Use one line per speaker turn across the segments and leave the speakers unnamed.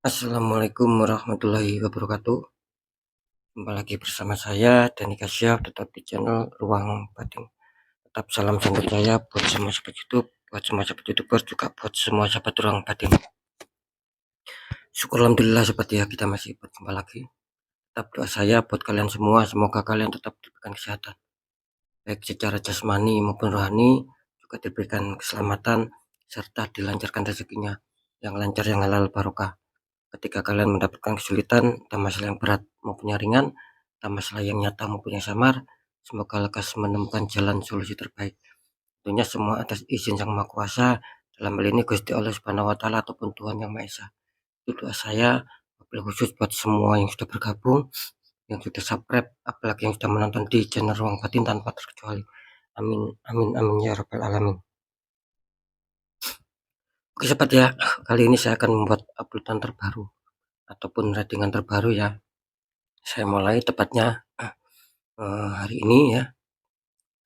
Assalamualaikum warahmatullahi wabarakatuh. Jumpa lagi bersama saya Dani Kasyaf, tetap di channel Ruang Batin. Tetap salam sambudt saya buat semua sahabat YouTube, buat semua sahabat YouTuber, juga buat semua sahabat Ruang Batin. Syukur alhamdulillah seperti ya, kita masih berjumpa lagi. Tetap doa saya buat kalian semua, semoga kalian tetap diberikan kesehatan, baik secara jasmani maupun rohani, juga diberikan keselamatan serta dilancarkan rezekinya yang lancar, yang halal barokah. Ketika kalian mendapatkan kesulitan, entah masalah yang berat maupun yang ringan, entah masalah yang nyata maupun yang samar, semoga lekas menemukan jalan solusi terbaik. Tentunya semua atas izin Sang Maha Kuasa, dalam hal ini Gusti Allah Subhanahu wa Ta'ala ataupun Tuhan Yang Maha Esa. Itu doa saya, wabil khusus buat semua yang sudah bergabung, yang sudah subscribe, apalagi yang sudah menonton di channel Ruang Batin tanpa terkecuali. Amin, amin, amin ya rabbal alamin. Oke sobat ya, kali ini saya akan membuat uploadan terbaru ataupun ratingan terbaru ya. Saya mulai tepatnya hari ini ya,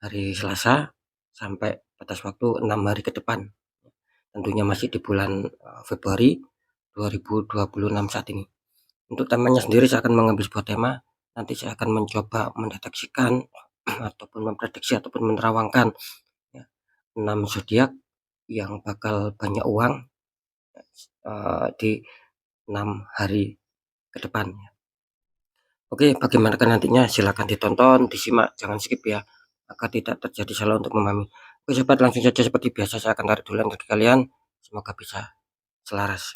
hari Selasa, sampai batas waktu 6 hari ke depan. Tentunya masih di bulan Februari 2026 saat ini. Untuk temanya sendiri saya akan mengambil sebuah tema. Nanti saya akan mencoba mendeteksikan ataupun memprediksi ataupun menerawangkan ya, 6 zodiak yang bakal banyak uang di 6 hari ke depan. Oke, bagaimana nantinya? Silakan ditonton, disimak, jangan skip ya, agar tidak terjadi salah untuk memahami. Oke sobat, langsung saja seperti biasa saya akan tarik dulu energi kalian, semoga bisa selaras.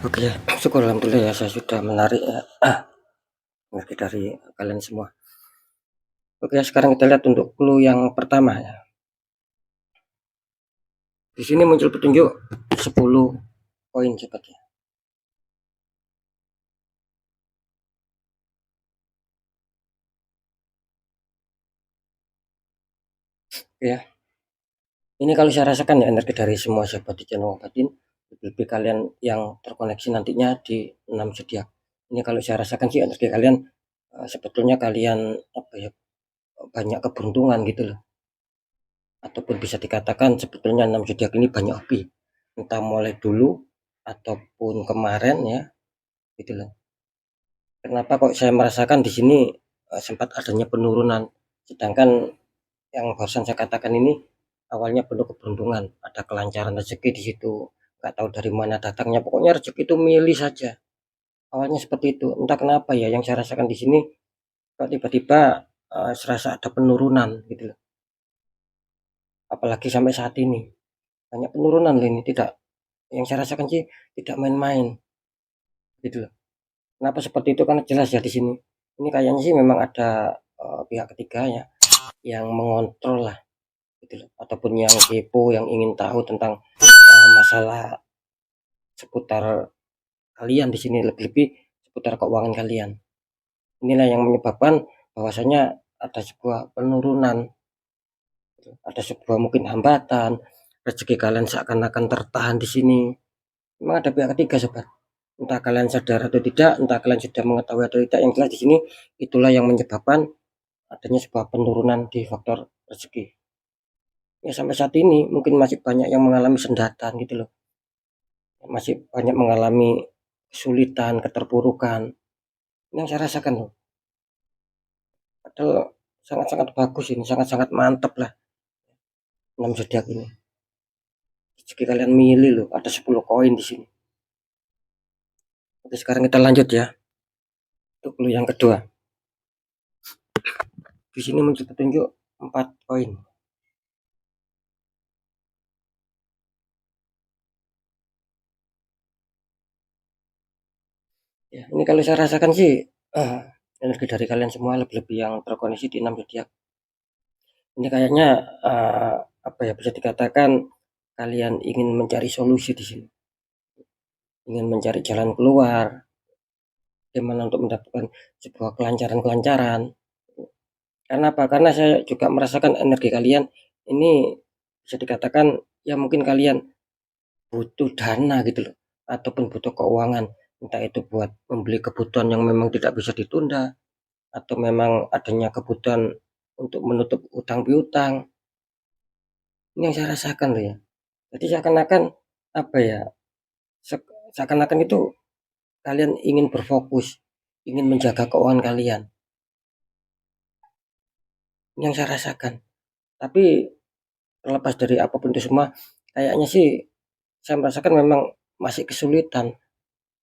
Oke ya, syukur alhamdulillah ya, saya sudah menarik ya, energi dari kalian semua. Oke, sekarang kita lihat untuk clue yang pertama ya. Di sini muncul petunjuk 10 koin sobat ya. Ya, ini kalau saya rasakan ya, energi dari semua sahabat di channel Batin, lebih kalian yang terkoneksi nantinya di 6 zodiak. Ini kalau saya rasakan sih energi kalian sebetulnya kalian apa ya, banyak keberuntungan gitu loh. Ataupun bisa dikatakan sebetulnya 6 zodiak ini banyak hobi. Entah mulai dulu ataupun kemarin ya, gitu loh. Kenapa kok saya merasakan di sini sempat adanya penurunan, sedangkan yang barusan saya katakan ini awalnya penuh keberuntungan, ada kelancaran rezeki di situ, nggak tahu dari mana datangnya, pokoknya rezeki itu milih saja. awalnya seperti itu. Entah kenapa ya yang saya rasakan di sini kok tiba-tiba, serasa ada penurunan gitu loh. Apalagi sampai saat ini, banyak penurunan loh ini, tidak yang saya rasakan sih tidak main-main gitu loh. Kenapa seperti itu? Karena jelas ya di sini, ini kayaknya sih memang ada, pihak ketiga ya, yang mengontrol lah gitu loh, ataupun yang kepo, yang ingin tahu tentang, masalah seputar kalian di sini, lebih-lebih seputar keuangan kalian. Inilah yang menyebabkan bahwasanya ada sebuah penurunan, ada sebuah mungkin hambatan, rezeki kalian seakan-akan tertahan di sini. Memang ada pihak ketiga, sobat. Entah kalian sadar atau tidak, entah kalian sudah mengetahui atau tidak, yang jelas di sini itulah yang menyebabkan adanya sebuah penurunan di faktor rezeki. Ya sampai saat ini mungkin masih banyak yang mengalami sendatan gitu loh. Masih banyak mengalami kesulitan, keterpurukan. Ini yang saya rasakan loh. Padahal sangat-sangat bagus ini, sangat-sangat mantap lah 6 zodiak ini. Rezeki kalian milih loh, ada 10 koin di sini. Oke, sekarang kita lanjut ya. Untuk clue yang kedua. Di sini muncul petunjuk 4 koin. Ya, ini kalau saya rasakan sih energi dari kalian semua lebih-lebih yang terkoneksi di 6 zodiak. Ini kayaknya apa ya, bisa dikatakan kalian ingin mencari solusi di sini. Ingin mencari jalan keluar, bagaimana untuk mendapatkan sebuah kelancaran-kelancaran. Karena apa? Karena saya juga merasakan energi kalian ini bisa dikatakan ya mungkin kalian butuh dana gitu loh, ataupun butuh keuangan, entah itu buat membeli kebutuhan yang memang tidak bisa ditunda, atau memang adanya kebutuhan untuk menutup utang piutang. Ini yang saya rasakan loh ya. Jadi seakan-akan apa ya? Seakan-akan itu kalian ingin berfokus, ingin menjaga keuangan kalian. Ini yang saya rasakan. Tapi terlepas dari apapun itu semua, kayaknya sih saya merasakan memang masih kesulitan.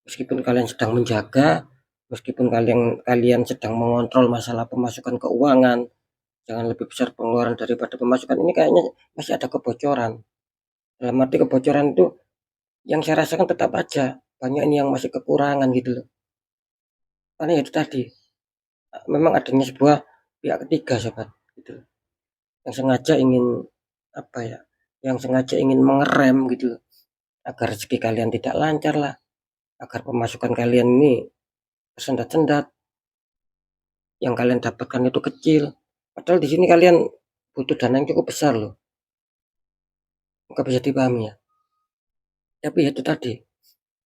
Meskipun kalian sedang menjaga, meskipun kalian kalian sedang mengontrol masalah pemasukan keuangan, jangan lebih besar pengeluaran daripada pemasukan, ini kayaknya masih ada kebocoran. Dalam arti kebocoran itu yang saya rasakan tetap aja banyak ini yang masih kekurangan gitu loh. Karena itu tadi memang adanya sebuah pihak ketiga, sobat, gitu loh. Yang sengaja ingin apa ya? Yang sengaja ingin mengerem gitu loh, agar rezeki kalian tidak lancar lah, agar pemasukan kalian ini tersendat-sendat, yang kalian dapatkan itu kecil. Padahal di sini kalian butuh dana yang cukup besar loh. Nggak bisa dipahami ya. Tapi itu tadi,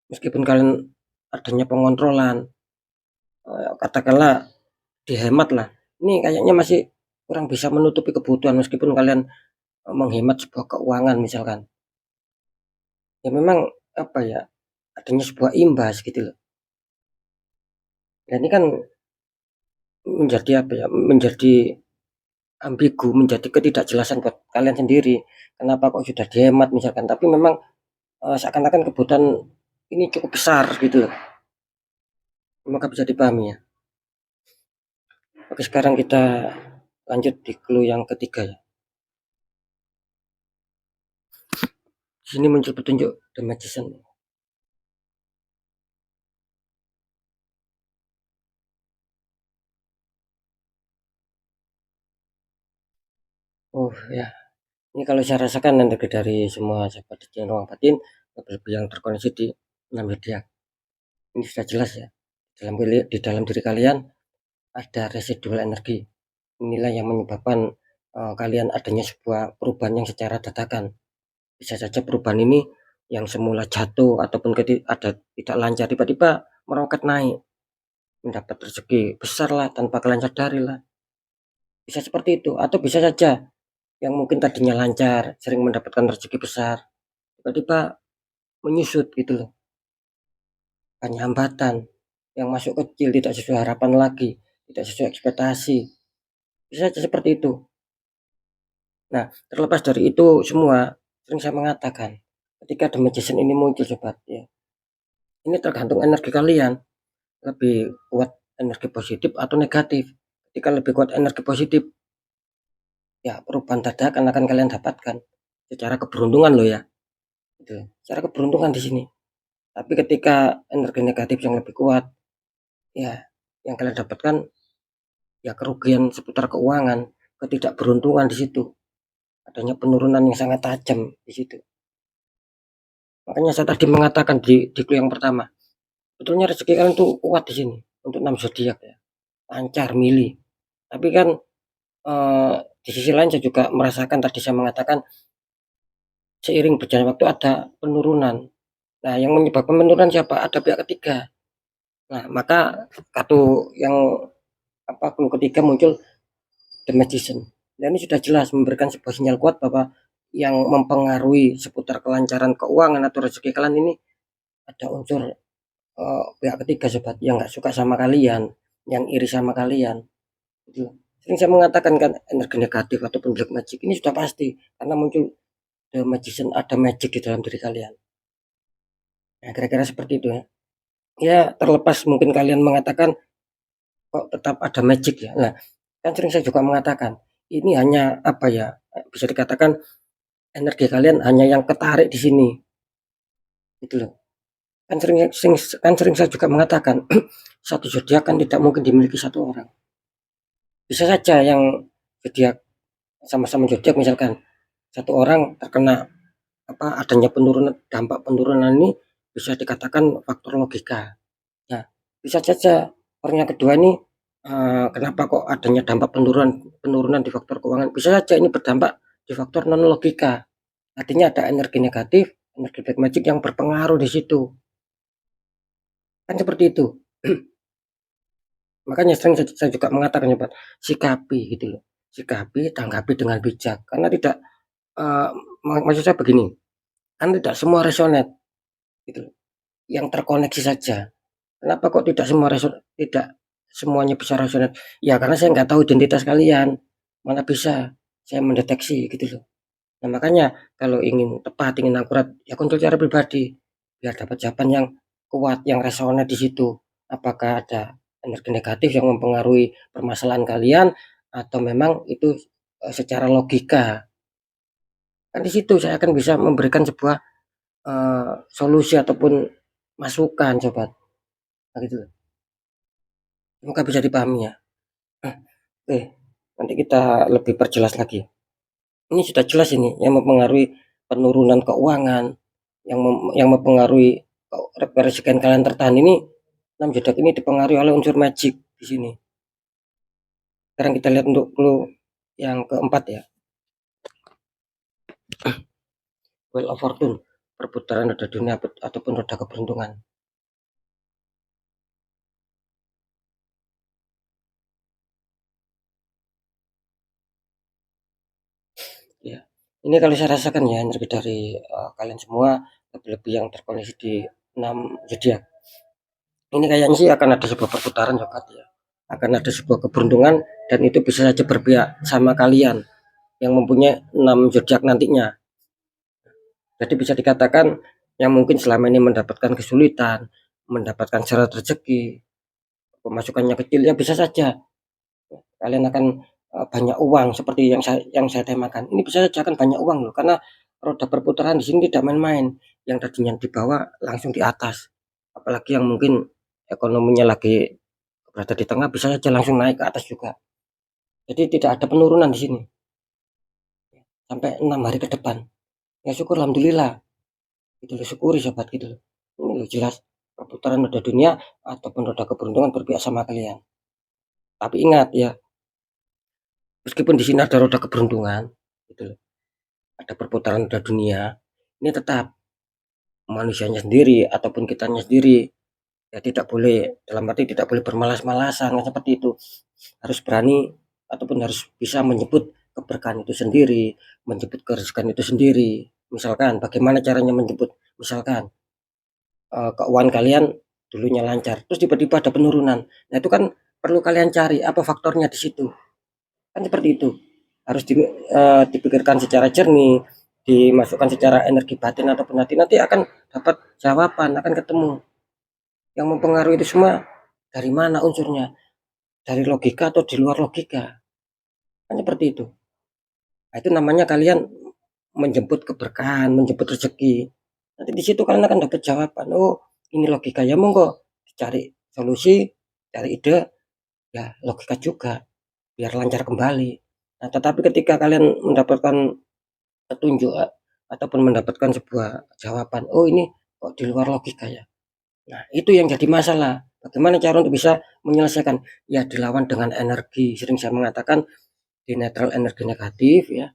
meskipun kalian adanya pengontrolan, katakanlah dihemat lah. Ini kayaknya masih kurang bisa menutupi kebutuhan meskipun kalian menghemat sebuah keuangan misalkan. Ya memang apa ya, adanya sebuah imbas gitu loh. Dan ini kan menjadi apa ya, menjadi ambigu, menjadi ketidakjelasan buat kalian sendiri. Kenapa kok sudah dihemat misalkan, tapi memang seakan-akan kebutuhan ini cukup besar gitu loh. Maka bisa dipahami ya. Oke, sekarang kita lanjut di clue yang ketiga ya. Di sini muncul petunjuk The Magician. Oh ya, ini kalau saya rasakan energi dari semua sahabat di ruang batin lebih yang terkoneksi di 6 zodiak. Ini sudah jelas ya. Di dalam diri kalian ada residual energi. Inilah yang menyebabkan kalian adanya sebuah perubahan yang secara dadakan. Bisa saja perubahan ini yang semula jatuh ataupun ada tidak lancar tiba-tiba meroket naik, mendapat rezeki besar lah tanpa kalian sadari lah. Bisa seperti itu, atau bisa saja yang mungkin tadinya lancar, sering mendapatkan rezeki besar, tiba-tiba menyusut gitu loh. Hanya hambatan yang masuk kecil, tidak sesuai harapan lagi, tidak sesuai ekspektasi. Bisa saja seperti itu. Nah, terlepas dari itu semua, sering saya mengatakan, ketika The Magician ini muncul, sobat, ya, ini tergantung energi kalian. lebih kuat energi positif atau negatif. Ketika lebih kuat energi positif, ya perubahan dadakan akan kalian dapatkan secara keberuntungan loh ya, gitu. Secara keberuntungan di sini. Tapi ketika energi negatif yang lebih kuat, ya yang kalian dapatkan ya kerugian seputar keuangan, ketidakberuntungan di situ. Adanya penurunan yang sangat tajam di situ. Makanya saya tadi mengatakan di clue yang pertama, sebetulnya rezeki kalian tuh kuat di sini untuk 6 zodiak ya, lancar, milih. Tapi kan di sisi lain saya juga merasakan tadi saya mengatakan seiring berjalannya waktu ada penurunan. Nah, yang menyebabkan penurunan siapa? Ada pihak ketiga. Nah, maka kartu yang clue ketiga muncul The Magician. Dan ini sudah jelas memberikan sebuah sinyal kuat bahwa yang mempengaruhi seputar kelancaran keuangan atau rezeki kalian ini ada unsur pihak ketiga sobat yang nggak suka sama kalian, yang iri sama kalian. Gitu. Sering saya mengatakan kan energi negatif ataupun black magic ini sudah pasti karena muncul The Magician, ada magic di dalam diri kalian. Nah, kira-kira seperti itu ya. Ya, terlepas mungkin kalian mengatakan kok tetap ada magic ya. Nah, kan sering saya juga mengatakan ini hanya apa ya? Bisa dikatakan energi kalian hanya yang ketarik di sini. Gitu loh. Kan sering saya juga mengatakan satu zodiak kan tidak mungkin dimiliki satu orang. Bisa saja yang zodiak sama-sama zodiak misalkan satu orang terkena adanya penurunan, dampak penurunan ini bisa dikatakan faktor logika. Nah, bisa saja orang yang kedua ini kenapa kok adanya dampak penurunan penurunan di faktor keuangan? Bisa saja ini berdampak di faktor non logika. Artinya ada energi negatif, energi black magic yang berpengaruh di situ. Kan seperti itu. Makanya sering saya juga mengatakan ya, Pak, sikapi gitu loh. Sikapi, tanggapi dengan bijak. Karena tidak maksud saya begini, kan tidak semua resonate gitu loh. Yang terkoneksi saja. Kenapa kok tidak semuanya bisa resonate? Ya karena saya nggak tahu identitas kalian. Mana bisa saya mendeteksi gitu loh. Nah, makanya kalau ingin tepat, ingin akurat, ya konsul secara pribadi biar dapat jawaban yang kuat, yang resonate di situ. Apakah ada energi negatif yang mempengaruhi permasalahan kalian atau memang itu secara logika. Kan di situ saya akan bisa memberikan sebuah solusi ataupun masukan, sobat. Nah, gitu. Semoga bisa dipahami ya. Oke, nanti kita lebih perjelas lagi. Ini sudah jelas ini yang mempengaruhi penurunan keuangan, yang mempengaruhi rezeki kalian tertahan ini 6 zodiak ini dipengaruhi oleh unsur magic di sini. Sekarang kita lihat untuk clue yang keempat ya. Wheel of Fortune, perputaran roda dunia ataupun roda keberuntungan. Ya, ini kalau saya rasakan ya energi dari kalian semua lebih-lebih yang terkoneksi di 6 zodiak. Ini kayaknya sih akan ada sebuah perputaran sobat ya. Akan ada sebuah keberuntungan dan itu bisa saja berpihak sama kalian yang mempunyai 6 zodiak nantinya. Jadi bisa dikatakan yang mungkin selama ini mendapatkan kesulitan, mendapatkan syarat rezeki, pemasukannya kecil ya bisa saja kalian akan banyak uang seperti yang saya temakan. Ini bisa saja akan banyak uang loh karena roda perputaran di sini tidak main-main. Yang tadinya di bawah langsung di atas. Apalagi yang mungkin ekonominya lagi berada di tengah bisa saja langsung naik ke atas juga. Jadi tidak ada penurunan di sini sampai 6 hari ke depan. Ya syukur alhamdulillah. Gitu loh, syukuri sobat gitu loh. Ini loh jelas perputaran roda dunia ataupun roda keberuntungan berpihak sama kalian. Tapi ingat ya, meskipun di sini ada roda keberuntungan, gitu loh, ada perputaran roda dunia, ini tetap manusianya sendiri ataupun kitanya sendiri ya tidak boleh dalam arti tidak boleh bermalas-malasan seperti itu. Harus berani ataupun harus bisa menyebut keberkahan itu sendiri, menyebut kerezekian itu sendiri. Misalkan bagaimana caranya menyebut, misalkan keuangan kalian dulunya lancar, terus tiba-tiba ada penurunan. Nah, itu kan perlu kalian cari apa faktornya di situ. Kan seperti itu. Harus dipikirkan secara jernih, dimasukkan secara energi batin ataupun nanti akan dapat jawaban, akan ketemu. Yang mempengaruhi itu semua Dari mana unsurnya? Dari logika atau di luar logika? Kan seperti itu. Nah, itu namanya kalian menjemput keberkahan, menjemput rezeki. Nanti di situ kalian akan dapat jawaban. Oh, ini logika ya, monggo cari solusi, cari ide, ya logika juga biar lancar kembali. Nah, tetapi ketika kalian mendapatkan petunjuk ataupun mendapatkan sebuah jawaban, oh ini kok di luar logika ya. Nah, itu yang jadi masalah. Bagaimana cara untuk bisa menyelesaikan? Ya dilawan dengan energi. Sering saya mengatakan di netral energi negatif ya.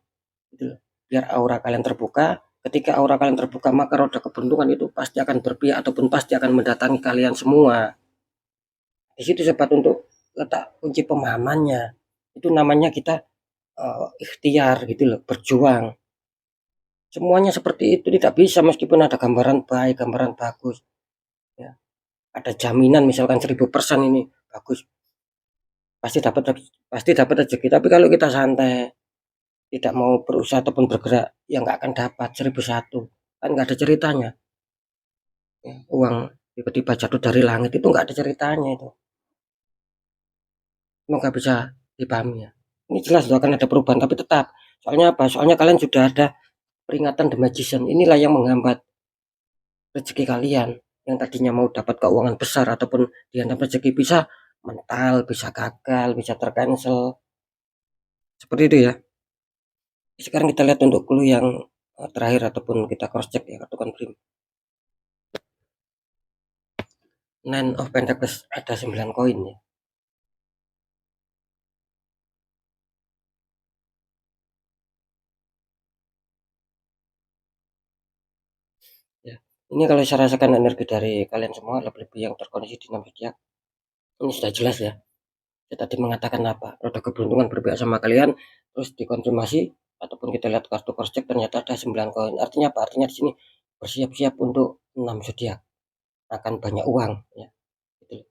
Gitu. Biar aura kalian terbuka. Ketika aura kalian terbuka, maka roda keberuntungan itu pasti akan berpihak ataupun pasti akan mendatangi kalian semua. Di situ sempat untuk letak kunci pemahamannya. Itu namanya kita ikhtiar gitu loh, berjuang. Semuanya seperti itu tidak bisa meskipun ada gambaran baik, gambaran bagus. Ya. Ada jaminan misalkan 1000% ini bagus, pasti dapat rezeki. Tapi kalau kita santai, tidak mau berusaha ataupun bergerak, ya nggak akan dapat 1001. Kan nggak ada ceritanya. Ya, uang tiba-tiba jatuh dari langit itu nggak ada ceritanya itu. Semoga bisa dipahami ya. Ini jelas loh akan ada perubahan, tapi tetap. Soalnya apa? Soalnya kalian sudah ada peringatan The Magician. Inilah yang menghambat rezeki kalian. Yang tadinya mau dapat keuangan besar ataupun dihantam rezeki bisa mental, bisa gagal, bisa tercancel. Seperti itu ya. Sekarang kita lihat untuk clue yang terakhir ataupun kita cross check ya kartu confirm. Nine of Pentacles ada 9 koin ya. Ya. Ini kalau saya rasakan energi dari kalian semua lebih-lebih yang terkoneksi di 6 zodiak. Ini sudah jelas ya. Saya tadi mengatakan apa? Roda keberuntungan berpihak sama kalian, terus dikonfirmasi ataupun kita lihat kartu cross check ternyata ada 9 koin. Artinya apa? Artinya di sini bersiap-siap untuk 6 zodiak. Akan banyak uang ya. Gitu.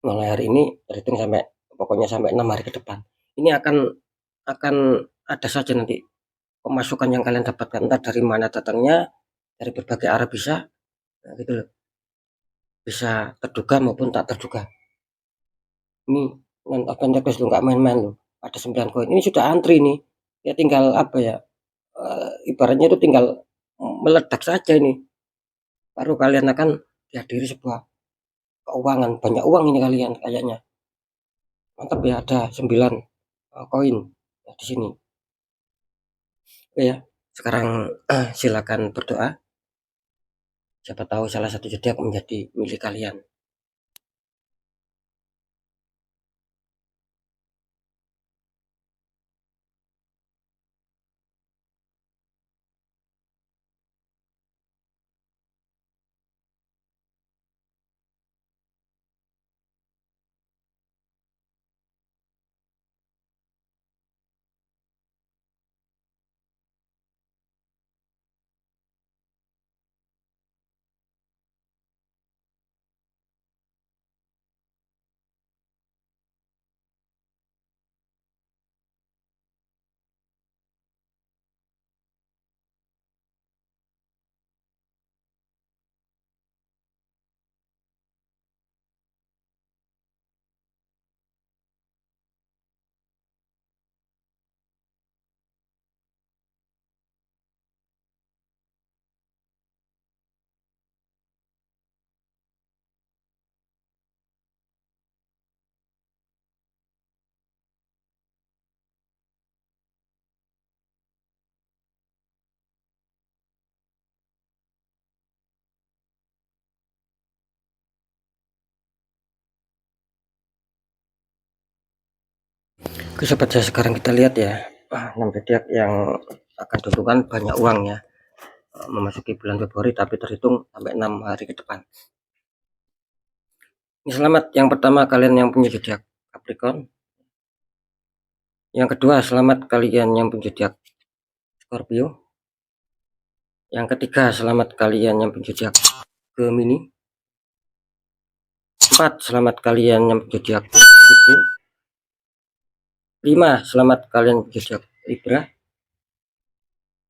Mulai hari ini terhitung sampai pokoknya sampai 6 hari ke depan. Ini akan ada saja nanti pemasukan yang kalian dapatkan entah dari mana datangnya, dari berbagai arah bisa, nah, gitu loh. Bisa terduga maupun tak terduga. Ini non open request loh, nggak main-main loh. Ada 9 koin. Ini sudah antri nih. Ya tinggal apa ya? Ibaratnya itu tinggal meledak saja ini. Baru kalian akan dihadiri sebuah keuangan, banyak uang ini kalian kayaknya. Mantap ya ada 9 koin ya, di sini. Oke ya. Sekarang silakan berdoa. Siapa tahu salah satu zodiak menjadi milik kalian. Oke sobat saya sekarang kita lihat ya 6 zodiak yang akan diuntungkan banyak uang ya memasuki bulan Februari tapi terhitung sampai 6 hari ke depan. Ini selamat yang pertama kalian yang punya zodiak Capricorn. Yang kedua selamat kalian yang punya zodiak Scorpio. Yang ketiga selamat kalian yang punya zodiak Gemini. 4 selamat kalian yang punya zodiak Virgo. 5 selamat kalian punya zodiak Libra.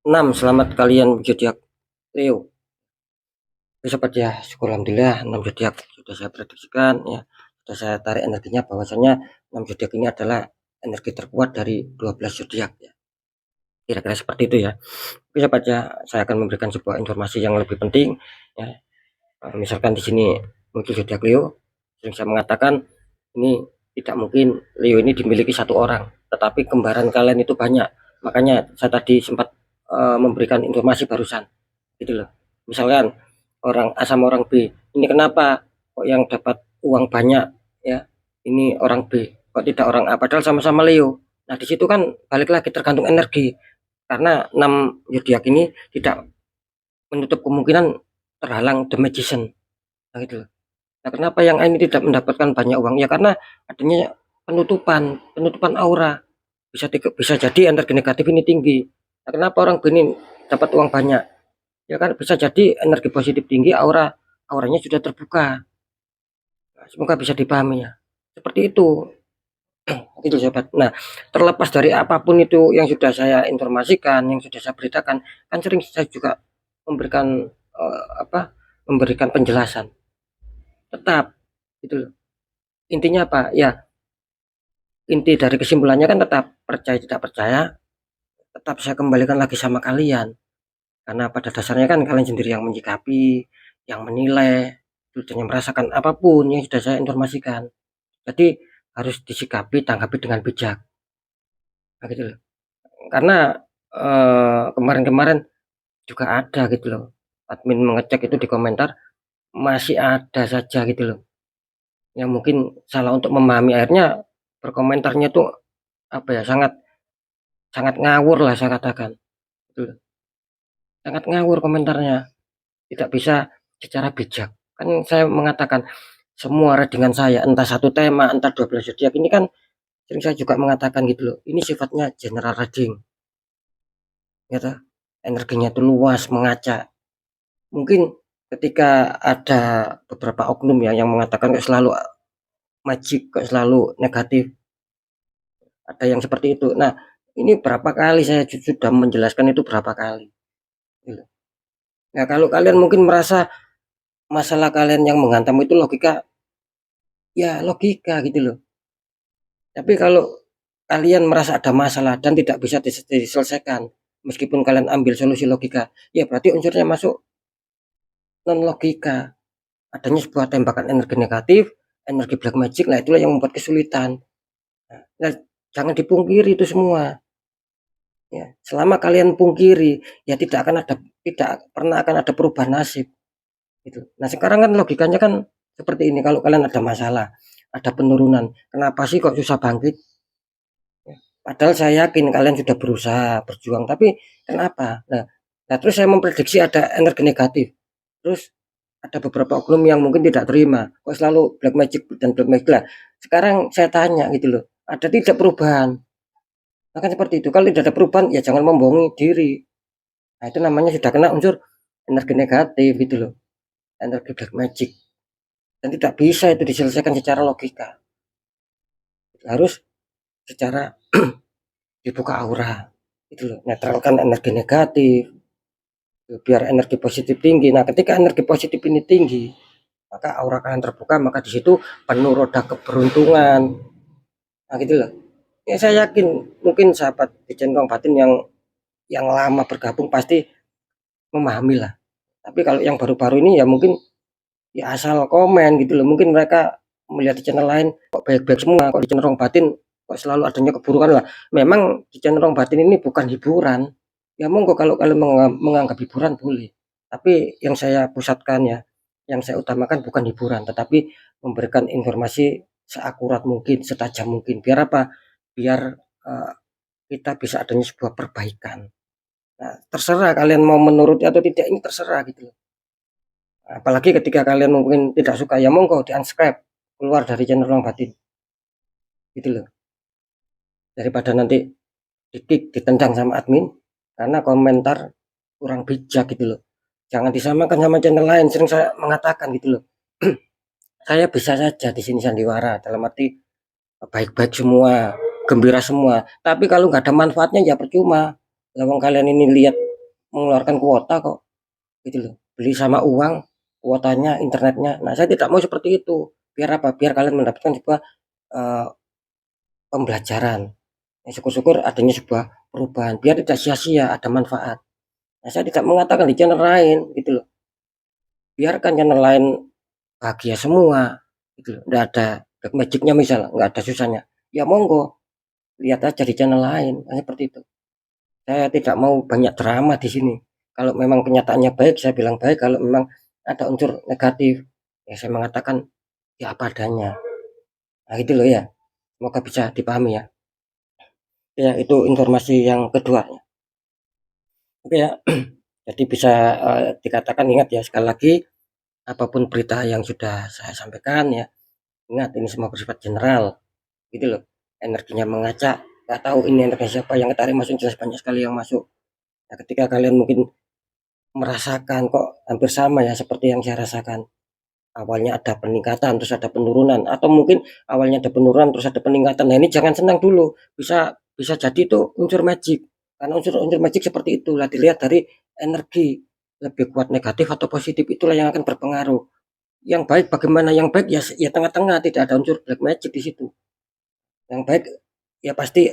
6 selamat kalian zodiak Leo. Oke sobat ya, syukur alhamdulillah 6 zodiak sudah saya prediksikan ya. sudah saya tarik energinya bahwasanya 6 zodiak ini adalah energi terkuat dari 12 zodiak ya. Kira-kira seperti itu ya. Oke sahabat ya, saya akan memberikan sebuah informasi yang lebih penting ya. Misalkan di sini muncul zodiak Leo, sering saya mengatakan ini tidak mungkin Leo ini dimiliki satu orang, tetapi kembaran kalian itu banyak. Makanya saya tadi sempat memberikan informasi barusan, gitu loh. Misalkan orang A sama orang B, ini kenapa kok yang dapat uang banyak ya? Ini orang B, kok tidak orang A? Padahal sama-sama Leo. Nah di situ kan balik lagi tergantung energi, karena 6 zodiak ini tidak menutup kemungkinan terhalang the magician. Nah, gitu loh. Nah, kenapa yang A ini tidak mendapatkan banyak uang? Ya karena adanya penutupan aura. Bisa jadi energi negatif ini tinggi. Nah, kenapa orang B ini dapat uang banyak? Ya kan bisa jadi energi positif tinggi, auranya sudah terbuka. Nah, semoga bisa dipahami ya. Seperti itu. Itu sobat. Nah, terlepas dari apapun itu yang sudah saya informasikan, yang sudah saya beritakan, kan sering saya juga memberikan memberikan penjelasan. Tetap gitu loh. Intinya apa? Ya, inti dari kesimpulannya kan tetap percaya tidak percaya, tetap saya kembalikan lagi sama kalian. Karena pada dasarnya kan kalian sendiri yang menyikapi, yang menilai, dan yang merasakan apapun yang sudah saya informasikan. Jadi harus disikapi, tanggapi dengan bijak. Nah, gitu loh. Karena kemarin-kemarin juga ada gitu loh. Admin mengecek itu di komentar masih ada saja gitu loh. Yang mungkin salah untuk memahami, akhirnya berkomentarnya tuh apa ya, sangat sangat ngawur lah saya katakan. Gitu loh. Sangat ngawur komentarnya. Tidak bisa secara bijak. Kan saya mengatakan semua readingan saya, entah satu tema, entah 12 zodiak ini kan sering saya juga mengatakan gitu loh. Ini sifatnya general reading. Gitu. Energinya itu luas, mengacak. Mungkin ketika ada beberapa oknum ya yang mengatakan kok selalu magic, kok selalu negatif, ada yang seperti itu. Nah, ini berapa kali saya sudah menjelaskan itu berapa kali. Gitu. Nah, kalau kalian mungkin merasa masalah kalian yang menghantam itu logika, ya logika gitu loh. Tapi kalau kalian merasa ada masalah dan tidak bisa diselesaikan, meskipun kalian ambil solusi logika, ya berarti unsurnya masuk non logika. Adanya sebuah tembakan energi negatif, energi black magic, nah itulah yang membuat kesulitan. Nah, jangan dipungkiri itu semua. Ya, selama kalian pungkiri, ya tidak pernah akan ada perubahan nasib. Gitu. Nah sekarang kan logikanya kan seperti ini, kalau kalian ada masalah, ada penurunan, kenapa sih kok susah bangkit? Padahal saya yakin kalian sudah berusaha, berjuang, tapi kenapa? Nah terus saya memprediksi ada energi negatif. Terus ada beberapa oknum yang mungkin tidak terima, kok selalu black magic dan black magic lah. Sekarang saya tanya gitu loh, ada tidak perubahan? Nah kan seperti itu, kalau tidak ada perubahan ya jangan membohongi diri. Nah itu namanya sudah kena unsur energi negatif gitu loh, energi black magic. Dan tidak bisa itu diselesaikan secara logika. Harus secara dibuka aura. Itu loh, netralkan energi negatif biar energi positif tinggi. Nah, ketika energi positif ini tinggi, maka aura kalian terbuka, maka di situ penuh roda keberuntungan. Nah, gitu loh. Ya saya yakin mungkin sahabat di Cenderung Batin yang lama bergabung pasti memahami lah. Tapi kalau yang baru-baru ini ya mungkin ya asal komen gitu loh. Mungkin mereka melihat di channel lain kok baik-baik semua, kok di Cenderung Batin kok selalu adanya keburukan lah. Memang di Cenderung Batin ini bukan hiburan. Ya monggo kalau kalian menganggap hiburan boleh. Tapi yang saya pusatkan ya, yang saya utamakan bukan hiburan, tetapi memberikan informasi seakurat mungkin, setajam mungkin. Biar apa? Biar kita bisa adanya sebuah perbaikan. Nah, terserah kalian mau menuruti atau tidak, ini terserah gitu loh. Apalagi ketika kalian mungkin tidak suka, ya monggo di unsubscribe, keluar dari channel Ruang Batin. Gitu loh. Daripada nanti di-kick, ditendang sama admin karena komentar kurang bijak gitu loh. Jangan disamakan sama channel lain, sering saya mengatakan gitu loh. Saya bisa saja di sini sandiwara, dalam arti baik-baik semua, gembira semua. Tapi kalau nggak ada manfaatnya ya percuma. Lawang kalian ini lihat mengeluarkan kuota kok, gitu loh. Beli sama uang, kuotanya, internetnya. Nah, saya tidak mau seperti itu. Biar apa? Biar kalian mendapatkan sebuah, eee, pembelajaran. Ya syukur-syukur adanya sebuah perubahan, biar tidak sia-sia, ada manfaat. Nah, saya tidak mengatakan di channel lain gitu loh, biarkan channel lain bahagia semua gitu loh, nggak ada black magic-nya misal, nggak ada susahnya, ya monggo, lihat aja di channel lain, kan seperti itu. Saya tidak mau banyak drama di sini. Kalau memang kenyataannya baik, saya bilang baik, kalau memang ada unsur negatif, ya saya mengatakan ya apa adanya. Nah, gitu loh ya. Semoga bisa dipahami ya. Ya, itu informasi yang kedua ya. Oke ya. Jadi bisa dikatakan, ingat ya, sekali lagi, apapun berita yang sudah saya sampaikan ya, ingat ini semua bersifat general gitu loh. Energinya mengacak, nggak tahu ini energi siapa yang ketarik masuk, jelas banyak sekali yang masuk. Nah, ketika kalian mungkin merasakan kok hampir sama ya seperti yang saya rasakan. Awalnya ada peningkatan, terus ada penurunan, atau mungkin awalnya ada penurunan, terus ada peningkatan. Nah, ini jangan senang dulu. Bisa bisa jadi itu unsur magic. Karena unsur-unsur magic seperti itulah, dilihat dari energi lebih kuat negatif atau positif, itulah yang akan berpengaruh. Yang baik bagaimana? Yang baik ya ya tengah-tengah, tidak ada unsur black magic di situ. Yang baik ya pasti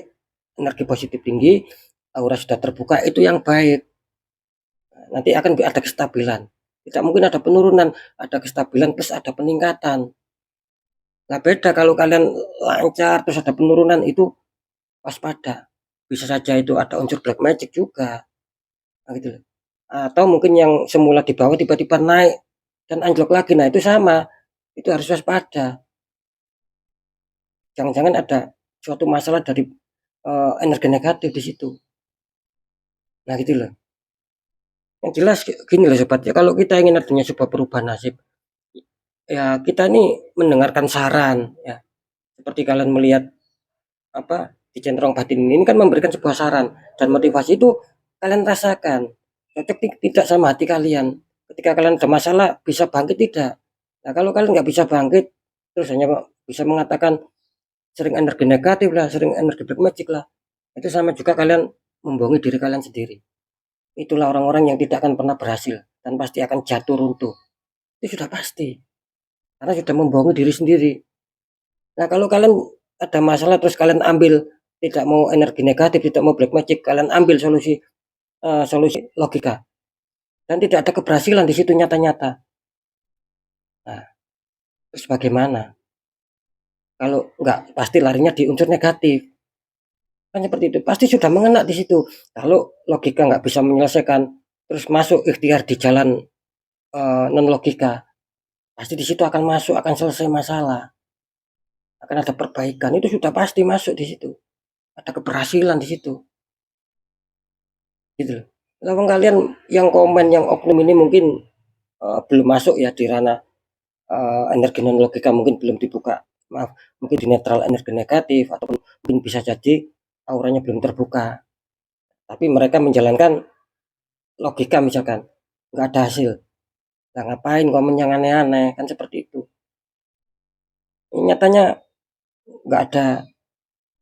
energi positif tinggi, aura sudah terbuka, itu yang baik. Nanti akan ada kestabilan. Tidak mungkin ada penurunan, ada kestabilan plus ada peningkatan. Nah, beda kalau kalian lancar terus ada penurunan, itu waspada. Bisa saja itu ada unsur black magic juga, nah gitu loh. Atau mungkin yang semula di bawah tiba-tiba naik dan anjlok lagi, nah itu sama, itu harus waspada. Jangan-jangan ada suatu masalah dari, energi negatif di situ. Nah gitu loh. Yang jelas gini loh sobat ya, kalau kita ingin adanya sebuah perubahan nasib, ya kita nih mendengarkan saran ya, seperti kalian melihat apa, di Cenderung Batin ini kan memberikan sebuah saran dan motivasi itu kalian rasakan, cocok tidak sama hati kalian. Ketika kalian ada masalah bisa bangkit tidak. Nah, kalau kalian nggak bisa bangkit, terus hanya bisa mengatakan sering energi negatif lah, sering energi black magic lah, itu sama juga kalian membohongi diri kalian sendiri. Itulah orang-orang yang tidak akan pernah berhasil dan pasti akan jatuh runtuh. Itu sudah pasti, karena sudah membohongi diri sendiri. Nah, kalau kalian ada masalah terus kalian ambil, tidak mau energi negatif, tidak mau black magic, kalian ambil solusi, solusi logika dan tidak ada keberhasilan di situ nyata-nyata. Nah, terus bagaimana? Kalau enggak, pasti larinya di unsur negatif. Kan seperti itu, pasti sudah mengena di situ. Kalau logika nggak bisa menyelesaikan, terus masuk ikhtiar di jalan, non logika, pasti di situ akan masuk, akan selesai masalah, akan ada perbaikan, itu sudah pasti masuk di situ. Ada keberhasilan di situ. Gitu loh. Kalau kalian yang komen yang oknum ini mungkin belum masuk ya di ranah energi non logika, mungkin belum dibuka. Maaf, mungkin di netral energi negatif ataupun mungkin bisa jadi auranya belum terbuka. Tapi mereka menjalankan logika misalkan, nggak ada hasil. Nah, ngapain komen yang aneh-aneh, kan seperti itu. Ini nyatanya nggak ada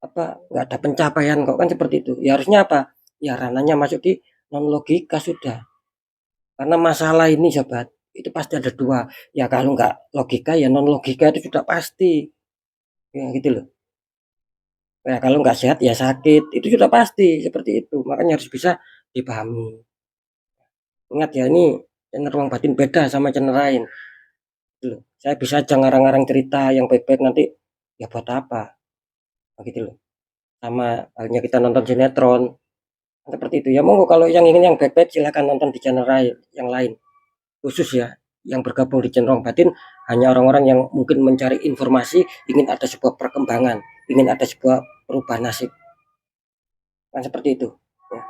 apa, nggak ada pencapaian kok, kan seperti itu. Ya harusnya apa? Ya ranahnya masuk di non logika sudah. Karena masalah ini sobat, itu pasti ada dua. Ya kalau nggak logika ya non logika, itu sudah pasti. Ya gitu loh. Ya kalau nggak sehat ya sakit, itu sudah pasti seperti itu. Makanya harus bisa dipahami. Ingat ya, ini channel Ruang Batin beda sama channel lain. Gitu loh. Saya bisa aja ngarang-ngarang cerita yang baik-baik, nanti ya buat apa? Begitu loh. Sama halnya kita nonton sinetron, seperti itu. Ya monggo kalau yang ingin yang baik-baik silakan nonton di channel lain, yang lain. Khusus ya, yang bergabung di Cenderung Batin hanya orang-orang yang mungkin mencari informasi, ingin ada sebuah perkembangan, ingin ada sebuah perubahan nasib, kan seperti itu ya.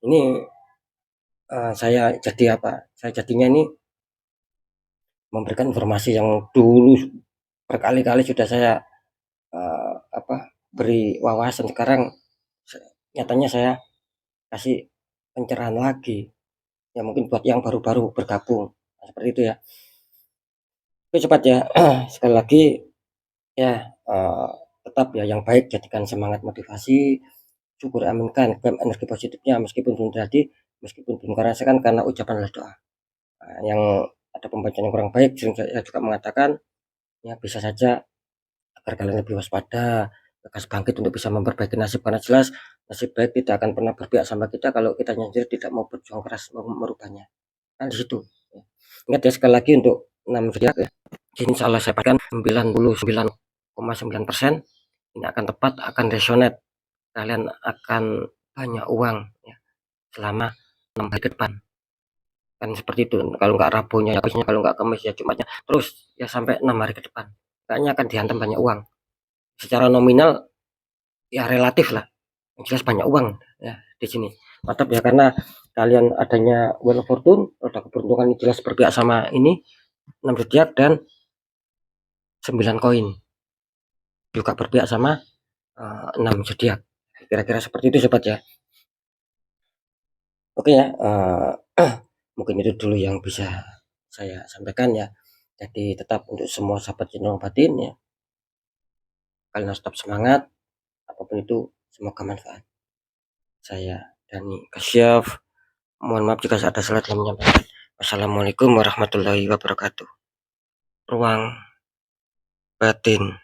Ini saya jadi apa, saya jadinya ini memberikan informasi yang dulu berkali-kali sudah saya apa, beri wawasan, sekarang nyatanya saya kasih pencerahan lagi ya, mungkin buat yang baru-baru bergabung, nah, seperti itu ya. Oke cepat ya. Sekali lagi ya, tetap ya yang baik jadikan semangat motivasi, syukur aminkan, klaim energi positifnya meskipun belum terjadi, meskipun belum merasakan, karena ucapan adalah doa. Yang ada ada pembacaan yang kurang baik, saya juga mengatakan ya bisa saja agar kalian lebih waspada, lekas bangkit untuk bisa memperbaiki nasib, karena jelas nasib baik tidak akan pernah berpihak sama kita kalau kita sendiri tidak mau berjuang keras merubahnya, kan di situ. Ingat ya, sekali lagi untuk 6 zodiak ya, insya Allah saya pastikan 99,9% ini akan tepat, akan resonate, kalian akan banyak uang ya, selama 6 hari ke depan, kan seperti itu. Kalau nggak Rabunya ya Kamisnya, kalau nggak Kamis ya Jumatnya, terus ya sampai 6 hari ke depan kayaknya akan dihantam banyak uang. Secara nominal ya relatif lah, yang jelas banyak uang ya di sini. Mantap ya, karena kalian adanya Wheel of Fortune, roda keberuntungan ini jelas berpihak sama ini 6 zodiak, dan 9 koin juga berpihak sama 6 zodiak. Kira-kira seperti itu sobat ya. Oke ya, mungkin itu dulu yang bisa saya sampaikan ya. Jadi tetap untuk semua sahabat cenderung batin ya, kalian harus tetap semangat, apapun itu semoga manfaat. Saya Dani Kasyaf, mohon maaf jika ada salah dalam menyampaikan. Wassalamualaikum warahmatullahi wabarakatuh. Ruang batin.